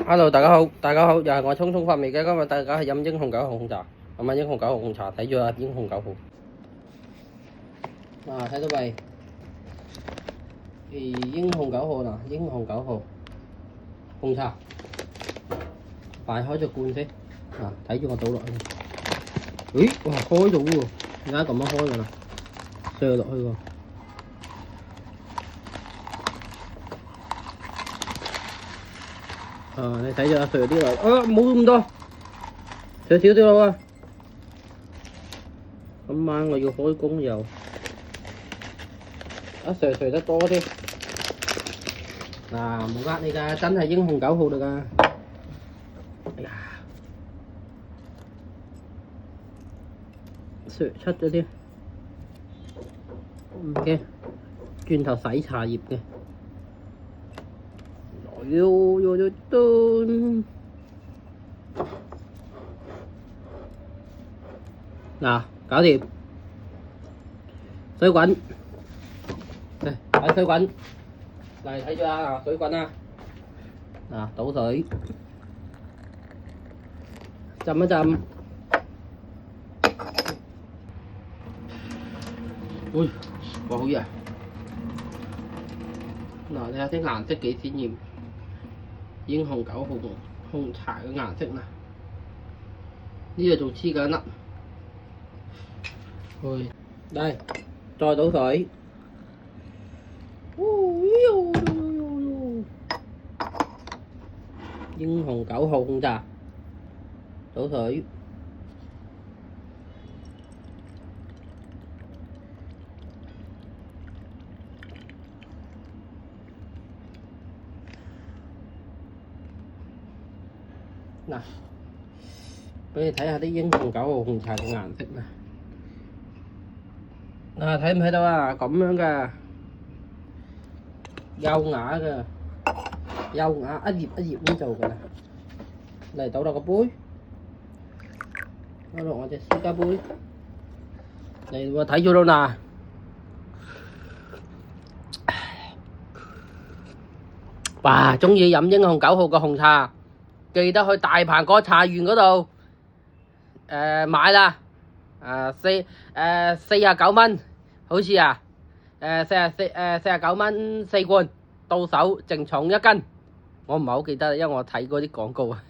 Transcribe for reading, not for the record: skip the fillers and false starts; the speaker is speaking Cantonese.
Hello，大家好，又係我聰聰發微嘅。今日大家係飲英雄9號紅茶，係咪英雄9號紅茶？睇住啊，英雄9號。嗱，睇到未？英雄9號嗱，英雄9號紅茶，擺開隻罐先。嗱，睇住我倒落去。咦，哇，開咗喎！點解咁樣開㗎啦？射落去喎。你睇住啊，射啲落，冇咁多，射少啲咯啊！今晚我要開工又，射得多啲。嗱，冇呃你㗎，真係英雄9號嚟㗎。哎呀，射出咗啲，唔驚，轉頭洗茶葉嘅。嗱，搞掂，水滾，嚟睇水滾，嚟睇住啊，水滾啊，嗱，倒水，浸一浸，喂，哇，好熱啊！嗱，你睇啲顏色幾鮮豔，英雄9號紅茶嘅顏色啦，呢度仲黐緊粒。去，嚟，再倒水。英雄9號紅茶，倒水。嗱，俾你睇下啲英雄9號紅茶嘅顏色啦。嗱，睇唔睇到啊？咁樣嘅，優雅嘅，優雅一頁一頁咁做嘅啦。嚟倒落個杯，倒落我隻私家杯。嚟喎，睇住咯嗱。哇！鍾意飲英雄9號嘅紅茶，記得去大鵬國茶園嗰度買啦。49蚊，好似啊，49蚊4罐，到手淨重1斤。我唔係好記得，因為我睇過啲廣告啊。